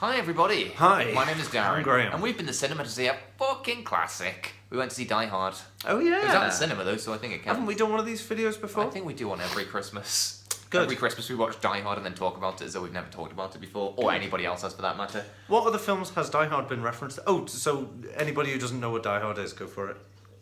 Hi everybody. Hi. My name is Darren. I'm Graham. And we've been to cinema to see a fucking classic. We went to see Die Hard. Oh yeah. It was at the cinema though, so I think it counts. Haven't we done one of these videos before? I think we do one every Christmas. Good. Every Christmas we watch Die Hard and then talk about it as though we've never talked about it before, or anybody else has for that matter. What other films has Die Hard been referenced to? Oh, so anybody who doesn't know what Die Hard is, go for it.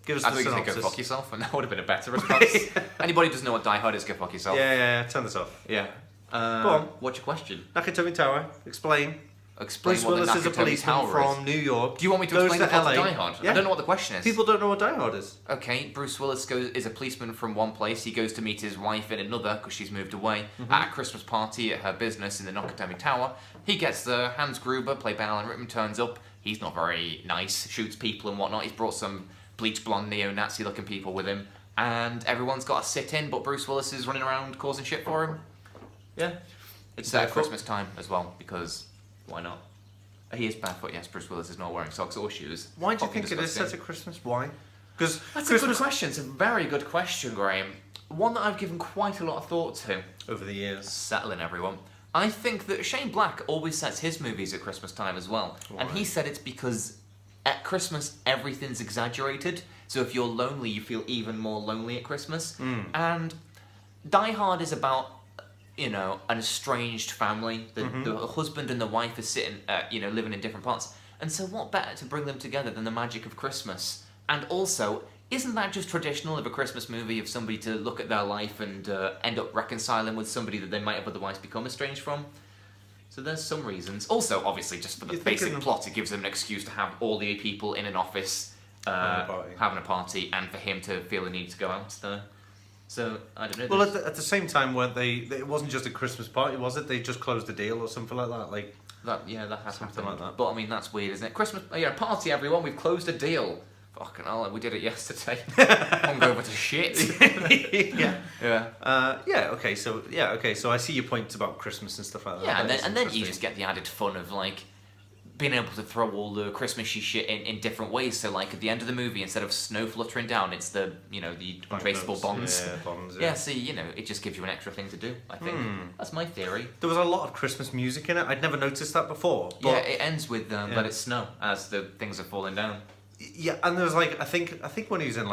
Give us I the think you synopsis. think go fuck yourself, and that would have been a better response. Anybody who doesn't know what Die Hard is, go fuck yourself. Yeah, turn this off. Yeah. Go on. What's your question? Nakatomi Tower. Explain. Explain Bruce what Willis the is a Nakatomi policeman Tower from is. New York. Do you want me to goes explain the plot LA. of Die Hard? Yeah. I don't know what the question is. People don't know what Die Hard is. Okay, Bruce Willis is a policeman from one place. He goes to meet his wife in another because she's moved away at a Christmas party at her business in the Nakatomi Tower. He gets there. Hans Gruber, played by Alan Rickman, turns up. He's not very nice, shoots people and whatnot. He's brought some bleach blonde neo-Nazi looking people with him. And everyone's got to sit in, but Bruce Willis is running around causing shit for him. Yeah. It's at Christmas time as well, because why not? He is barefoot, yes. Bruce Willis is not wearing socks or shoes. Why do you Fucking think it is disgusting. such a Christmas? Why? Because That's a good question. It's a very good question, Graham. One that I've given quite a lot of thought to. over the years. Settling everyone. I think that Shane Black always sets his movies at Christmas time as well. Why? And he said it's because at Christmas everything's exaggerated. So if you're lonely, you feel even more lonely at Christmas. And Die Hard is about, an estranged family. The husband and the wife are sitting, living in different parts. And so what better to bring them together than the magic of Christmas? And also, isn't that just traditional of a Christmas movie of somebody to look at their life and end up reconciling with somebody that they might have otherwise become estranged from? So there's some reasons. Also, obviously, just for the basic plot, it gives them an excuse to have all the people in an office having a party and for him to feel the need to go out there. So, I don't know. Well, at the same time, weren't they? It wasn't just a Christmas party, was it? They just closed the deal or something like that. Like that has something happened. like that. But I mean, that's weird, isn't it? Christmas, party, everyone. We've closed a deal. Fucking hell, we did it yesterday. Hungover to shit. yeah. Okay. So I see your points about Christmas and stuff like that. Yeah, That and then is you just get the added fun of like being able to throw all the Christmassy shit in different ways. So like at the end of the movie, instead of snow fluttering down, it's the the untraceable bonds. Yeah, bonds. Yeah, see, it just gives you an extra thing to do. I think that's my theory. There was a lot of Christmas music in it. I'd never noticed that before. But Yeah, it ends with let it snow as the things are falling down. Yeah, and there was like I think when he was in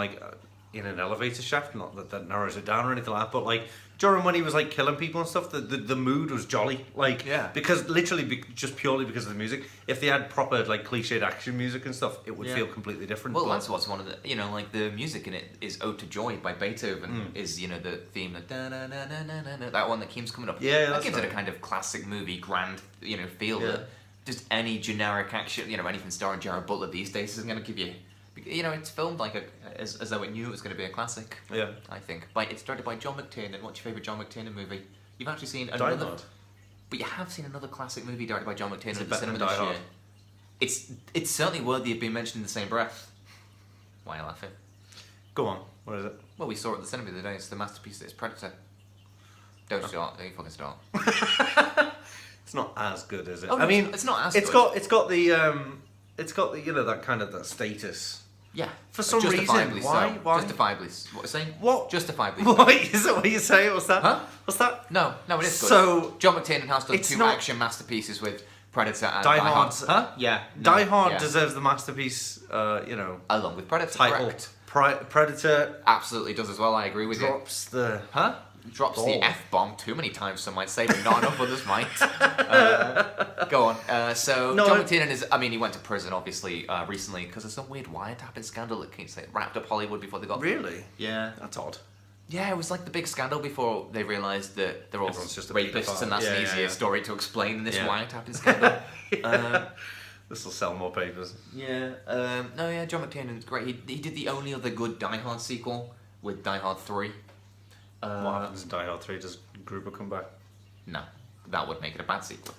in an elevator shaft, not that narrows it down or anything like that, but like during when he was like killing people and stuff, the mood was jolly. Like because literally just purely because of the music. If they had proper like cliched action music and stuff, it would feel completely different. Well, that's what's one of the like the music in it is "Ode to Joy" by Beethoven. Is the theme that one that keeps coming up. Yeah, that gives it a kind of classic movie grand feel that just any generic action anything starring Jared Butler these days isn't going to give you. It's filmed like as though it knew it was going to be a classic. Yeah, I think. It's directed by John McTiernan. What's your favourite John McTiernan movie? You've actually seen another. Die Hard. But you have seen another classic movie directed by John McTiernan at the better cinema than this Die year. Hard? It's certainly worthy of being mentioned in the same breath. Why are you laughing? Go on. What is it? Well, we saw it at the cinema the other day. It's the masterpiece. It's Predator. Don't start. Don't you fucking start. It's not as good, is it? Oh, I mean, it's not as it's good. It's got the that kind of that status. Yeah. For some reason, Justifiably why? so. Why? Justifiably. What are you saying? What? Justifiably. What is it? What you say? What's that? Huh? What's that? No, it is good. So John McTiernan has done it's two not- action masterpieces with Predator and Die Die Hard. Hard. Huh? Yeah. Die Hard yeah. deserves the masterpiece. Along with Predator. Title. Correct. Predator Absolutely does as well. I agree with you. drops the. Huh? Drops the Ball. F-bomb too many times, some might say, but not enough others might. Go on. So, No, John McTiernan he went to prison, obviously, recently, because of some weird wiretapping scandal that wrapped up Hollywood before they got... Really? Yeah. That's odd. Yeah, it was like the big scandal before they realised that they're all Everyone's just a rapists, paedophile. and that's an easier Yeah. story to explain than this Yeah. wiretapping scandal. This will sell more papers. Yeah. John McTiernan's great. He did the only other good Die Hard sequel with Die Hard 3. What happens in Die Hard 3? Does Gruber come back? No, that would make it a bad sequel.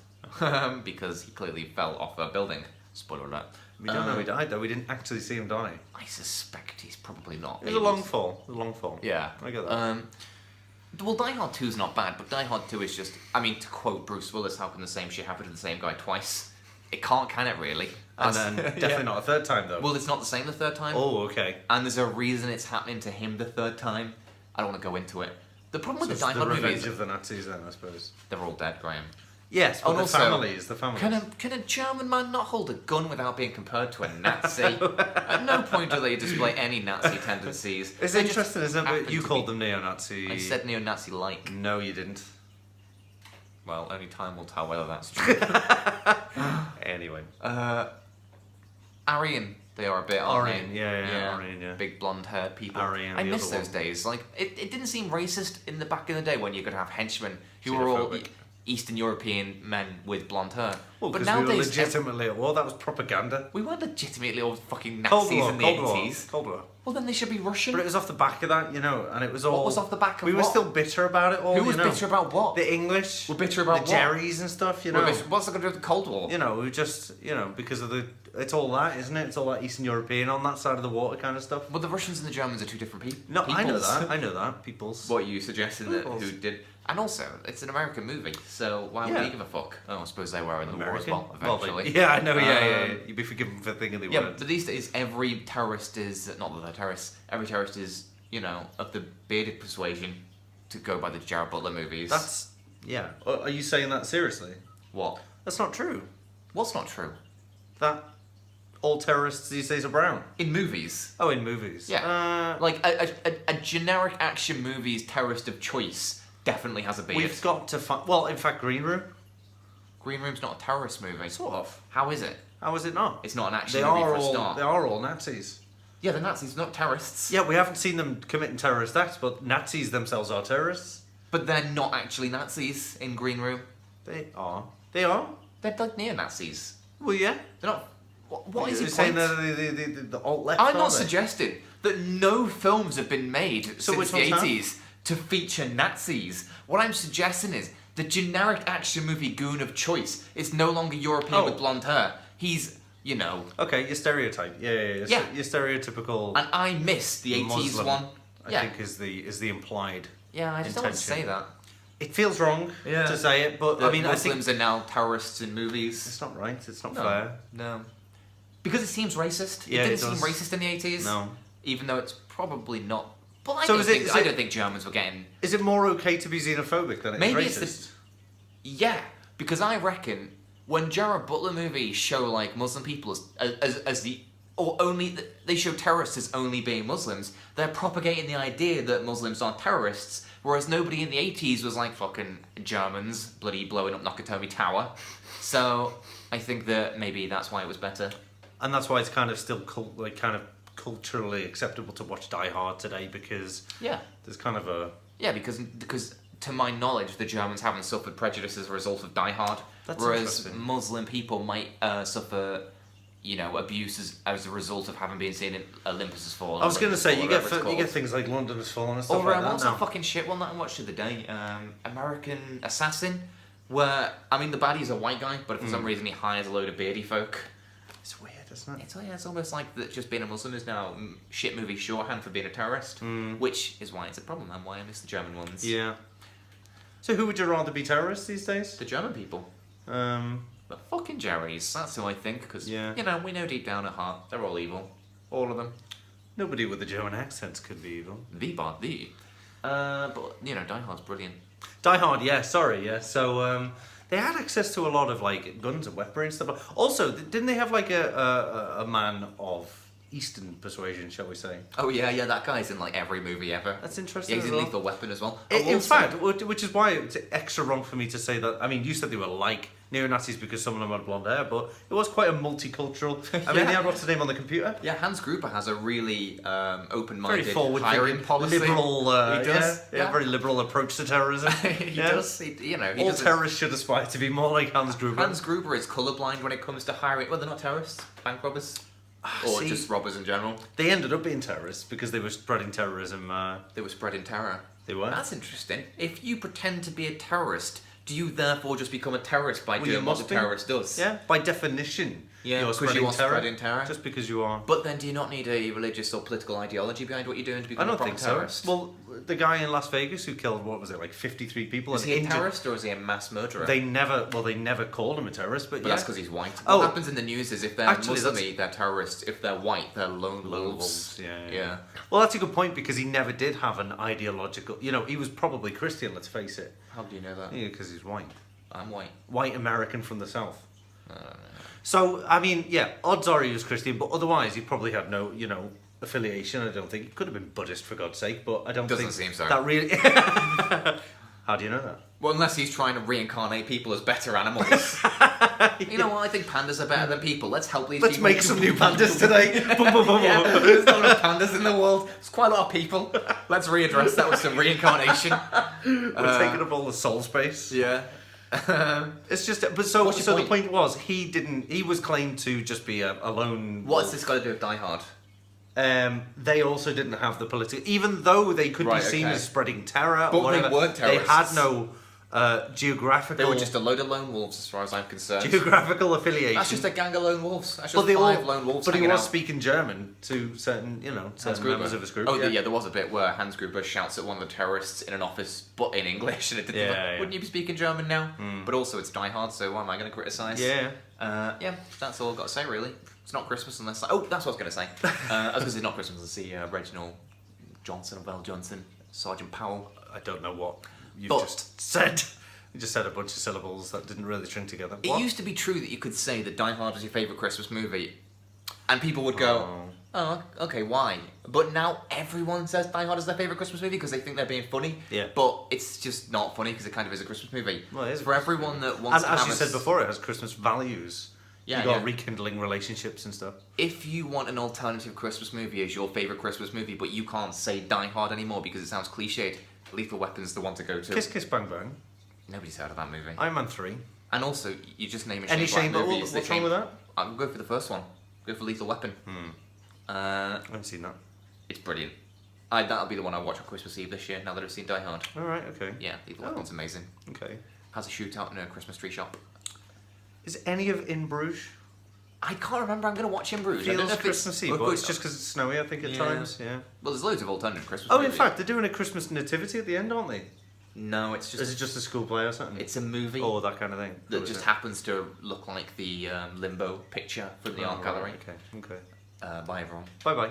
Because he clearly fell off a building. Spoiler alert. We don't know he died though. We didn't actually see him die. I suspect he's probably not. It was a long fall. Yeah. I get that. Well, Die Hard 2 is not bad, but Die Hard 2 is just... I mean, to quote Bruce Willis, how can the same shit happen to the same guy twice? It can't, can it, really? And then definitely not a third time though. Well, it's not the same the third time. Oh, okay. And there's a reason it's happening to him the third time. I don't want to go into it. The problem with So the Die it's Hard the movie revenge is of the Nazis then, I suppose. they're all dead, Graham. Yes, but And the also, families. Can a German man not hold a gun without being compared to a Nazi? At no point do they display any Nazi tendencies. It's They interesting, just isn't it? happen You to called be- them neo-Nazi. I said neo-Nazi-like. No, you didn't. Well, only time will tell whether that's true. Anyway. Aryan, they are a bit, aren't Aryan, they? yeah, Aryan, yeah. Big blonde-haired people. Aryan, I the miss other those one. days. Like, it didn't seem racist in the back in the day when you could have henchmen who were all Xenophobic. Eastern European men with blonde hair. Well, but because we were nowadays, legitimately at war. That was propaganda. we weren't legitimately all fucking Cold Nazis War, in the Cold War, 80s. Cold War. Well, then they should be Russian. But it was off the back of that, and it was all... What was off the back of We were what? still bitter about it all, Who was bitter about what? The English. We're bitter about the what? Jerrys and stuff, What's that going to do with the Cold War? We just, because of the... It's all that, isn't it? It's all that Eastern European on that side of the water kind of stuff. But the Russians and the Germans are two different people. No, I know that. Peoples. What, you suggesting that Peoples. who did... And also, it's an American movie, so why would we give a fuck? Oh, I suppose they were in the war as well, eventually. Yeah, I know, yeah. You'd be forgiven for thinking they Yeah, weren't. but these days, every terrorist is... Not that they're terrorists. Every terrorist is, of the bearded persuasion, to go by the Jared Butler movies. That's... Yeah. Are you saying that seriously? What? That's not true. What's not true? That all terrorists these days are brown. In movies. Oh, in movies. Yeah. Like, a generic action movie's terrorist of choice definitely has a beard. We've got to find... Well, in fact, Green Room. Green Room's not a terrorist movie. Sort of. How is it? How is it not? It's not an action movie for a start. They are all Nazis. Yeah, the Nazis, not terrorists. Yeah, we haven't seen them committing terrorist acts, but Nazis themselves are terrorists. But they're not actually Nazis in Green Room. They are. They are? They're like neo-Nazis. Well, yeah. They're not... What is You're your saying point? the alt-left, I'm not are they? suggesting that no films have been made So since which the ones 80s to feature Nazis. What I'm suggesting is the generic action movie goon of choice is no longer European with blonde hair. He's, Okay, your stereotype. Yeah. Your stereotypical... And I miss the 80s Muslim, one. I think is the implied Yeah, I just don't want to intention. say that. It feels wrong to say it, but The I mean, Muslims I think... are now terrorists in movies. It's not right, it's not No. fair. No. Because it seems racist. Yeah, it it didn't seem does. racist in the 80s. No. Even though it's probably not. But I So don't is it- think, is I it- don't think Germans were getting... Is it more okay to be xenophobic than it's Maybe racist? it's Yeah, because I reckon when Jared Butler movies show like Muslim people as the... Or only... They show terrorists as only being Muslims, they're propagating the idea that Muslims are terrorists, whereas nobody in the 80s was like fucking Germans bloody blowing up Nakatomi Tower. So I think that maybe that's why it was better. And that's why it's kind of still kind of culturally acceptable to watch Die Hard today, because there's kind of a... Yeah, because to my knowledge, the Germans haven't suffered prejudice as a result of Die Hard, That's whereas interesting. Muslim people might suffer, abuse as a result of having been seen in Olympus Has Fallen. I was going to say, you whatever it's get called. things like London Has Fallen and stuff Or like that what's now. that fucking shit one that I watched the other day? American Assassin, where the baddie's a white guy, but for some reason he hires a load of beardy folk. It's weird, isn't it? It's almost like that just being a Muslim is now shit movie shorthand for being a terrorist, which is why it's a problem and why I miss the German ones. Yeah. So who would you rather be terrorists these days? The German people. Um, The fucking Jerrys, that's who I think, because, we know deep down at heart, they're all evil. All of them. nobody with a German accent could be evil. But, Die Hard's brilliant. Die Hard, yeah, sorry, yeah. So, they had access to a lot of, like, guns and weaponry and stuff. Also, didn't they have, like, a man of Eastern persuasion, shall we say? Oh, yeah, that guy's in, like, every movie ever. That's interesting. Yeah, he's as in well. Lethal Weapon as well. In fact, which is why it's extra wrong for me to say that. I mean, you said they were like neo-Nazis because some of them had blonde hair, but it was quite a multicultural. I mean, they had what's the name on the computer? Yeah, Hans Gruber has a really open-minded Very forward hiring policy. liberal. He does. Yeah, very liberal approach to terrorism. He does. All terrorists should aspire to be more like Hans Gruber. Hans Gruber is colourblind when it comes to hiring. Well, they're not terrorists, bank robbers. Or See, just robbers in general. They ended up being terrorists because they were spreading terrorism. They were spreading terror. They were. That's interesting. If you pretend to be a terrorist, do you therefore just become a terrorist by you doing what must the be. terrorist does? Yeah, by definition. Yeah, you're because you are spreading terror. Just because you are. But then do you not need a religious or political ideology behind what you're doing to I become a don't proper think terrorist? so. Well, the guy in Las Vegas who killed, what was it, like 53 people? Is and he a injured- terrorist or is he a mass murderer? They never called him a terrorist, but But yeah. that's because he's white. Oh. What happens in the news is if they're Actually, Muslim, they're terrorists. If they're white, they're lone wolves. Yeah. Well, that's a good point because he never did have an ideological. He was probably Christian. Let's face it. How do you know that? Yeah, because he's white. I'm white. White American from the South. I don't know. So, I mean, yeah, odds are he was Christian, but otherwise he probably had no, affiliation. I don't think. He could have been Buddhist, for God's sake, but I don't Doesn't think seem so. that really... How do you know that? Well, unless he's trying to reincarnate people as better animals. You know what? I think pandas are better than people. Let's help these Let's people. make some new pandas today. Yeah, there's not enough pandas in the world. There's quite a lot of people. Let's readdress that with some reincarnation. We're taking up all the soul space. Yeah. It's just, but so What's your the point? point was he was claimed to just be a lone. What's this got to do with Die Hard? They also didn't have the political, even though they could be seen as spreading terror. But or whatever, they weren't terrorists. They had no geographical. They were just a load of lone wolves, as far as I'm concerned. Geographical affiliation. That's just a gang of lone wolves. That's just But they five lone wolves. But he hanging was out. speaking German to certain, certain members of his group. Oh, yeah, there was a bit where Hans Gruber shouts at one of the terrorists in an office, but in English, and it didn't. Yeah. Wouldn't you be speaking German now? But also, it's Die Hard, so why am I going to criticise? Yeah. Yeah, that's all I've got to say, really. It's not Christmas unless. Oh, that's what I was going to say. I was going to say not Christmas unless see Reginald Johnson or Val Johnson, Sergeant Powell. I don't know what you But- just said. You just said a bunch of syllables that didn't really string together. It What? used to be true that you could say that Die Hard was your favourite Christmas movie, and people would go, "Oh, okay, why?" But now everyone says Die Hard is their favourite Christmas movie because they think they're being funny. Yeah. But it's just not funny because it kind of is a Christmas movie. Well, it is a for Christmas everyone movie. that wants And to as have you said before, it has Christmas values. Yeah, You got yeah. rekindling relationships and stuff. If you want an alternative Christmas movie as your favourite Christmas movie, but you can't say Die Hard anymore because it sounds cliched, Lethal Weapon's the one to go to. Kiss Kiss Bang Bang. Nobody's heard of that movie. Iron Man 3. And also, you just name a Any Shane Shane Black Black movies. what's wrong with that? I'll go for the first one. Go for Lethal Weapon. I haven't seen that. It's brilliant. That'll be the one I watch on Christmas Eve this year, now that I've seen Die Hard. Alright, okay. Yeah, Lethal Weapon's amazing. Okay. Has a shootout in a Christmas tree shop. Is any of In Bruges? I can't remember, I'm going to watch In Bruges. I don't know Feels if it's- Christmassy, well, but it's just because it's snowy, I think, at Yeah. times. Yeah. Well, there's loads of alternative Christmas Oh, movies. in fact, they're doing a Christmas nativity at the end, aren't they? No, it's just... Is it just a school play or something? It's a movie Or that kind of thing? that Or is just it? happens to look like the Limbo picture from the art gallery Okay, okay. by everyone. Bye-bye.